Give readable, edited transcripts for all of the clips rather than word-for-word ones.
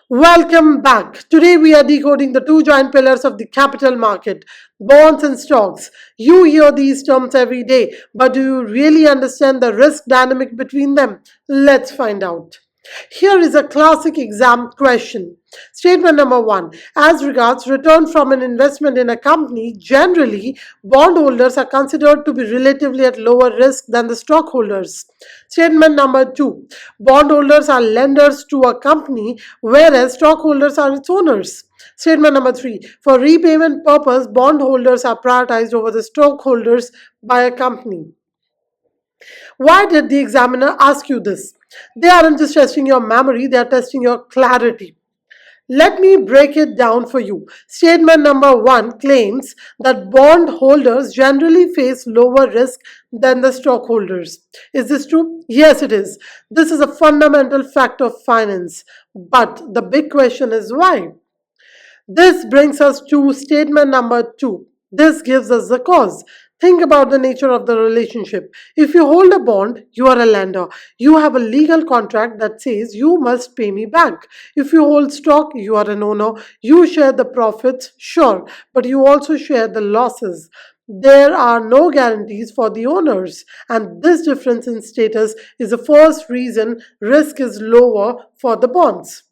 Welcome back. Today we are decoding the two giant pillars of the capital market, bonds and stocks. You hear these terms every day, but do you really understand the risk dynamic between them? Let's find out. Here is a classic exam question. Statement number one. As regards return from an investment in a company, generally, bondholders are considered to be relatively at lower risk than the stockholders. Statement number two. Bondholders are lenders to a company, whereas stockholders are its owners. Statement number three. For repayment purpose, bondholders are prioritized over the stockholders by a company. Why did the examiner ask you this? They aren't just testing your memory, they are testing your clarity. Let me break it down for you. Statement number one claims that bondholders generally face lower risk than the stockholders. Is this true? Yes, it is. This is a fundamental fact of finance. But the big question is why? This brings us to statement number two. This gives us the cause. Think about the nature of the relationship. If you hold a bond, you are a lender. You have a legal contract that says you must pay me back. If you hold stock, you are an owner. You share the profits, sure, but you also share the losses. There are no guarantees for the owners, and this difference in status is the first reason risk is lower for the bonds.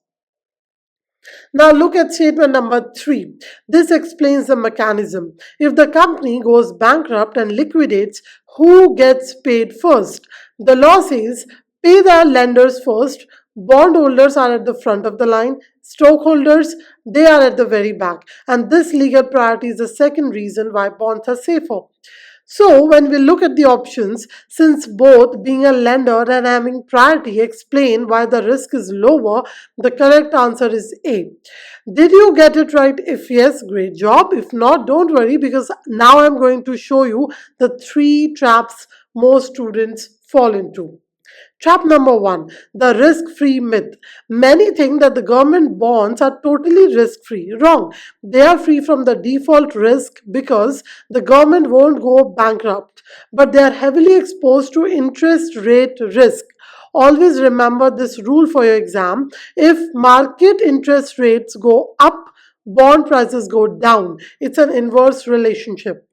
Now look at statement number three. This explains the mechanism. If the company goes bankrupt and liquidates, who gets paid first? The law says pay the lenders first. Bondholders are at the front of the line. Stockholders, they are at the very back. And this legal priority is the second reason why bonds are safer. So, when we look at the options, since both being a lender and having priority explain why the risk is lower, the correct answer is A. Did you get it right? If yes, great job. If not, don't worry because now I'm going to show you the three traps most students fall into. Trap number one, the risk free myth. Many think that the government bonds are totally risk free. Wrong. They are free from the default risk because the government won't go bankrupt, but they are heavily exposed to interest rate risk. Always remember this rule for your exam. If market interest rates go up, bond prices go down. It's an inverse relationship.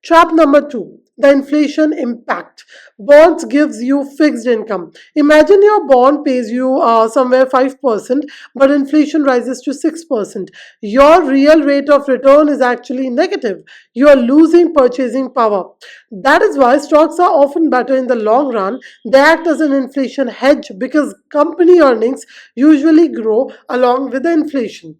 Trap number two, the inflation impact. Bonds gives you fixed income. Imagine your bond pays you somewhere 5%, but inflation rises to 6%. Your real rate of return is actually negative. You are losing purchasing power. That is why stocks are often better in the long run. They act as an inflation hedge because company earnings usually grow along with the inflation.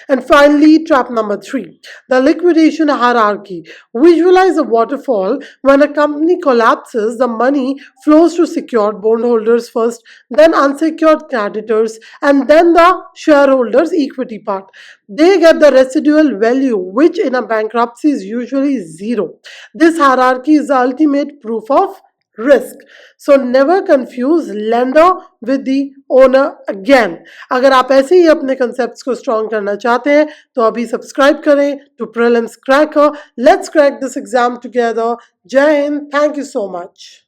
And finally, trap number three, the liquidation hierarchy. Visualize a waterfall. When a company collapses, the money flows to secured bondholders first, then unsecured creditors, and then the shareholders' equity part. They get the residual value, which in a bankruptcy is usually zero. This hierarchy is the ultimate proof of risk. So never confuse lender with the owner again. अगर आप ऐसे ही अपने concepts को strong करना चाहते हैं तो अभी subscribe करें to Prelims Cracker. Let's crack this exam together. Jai Hind. Thank you so much.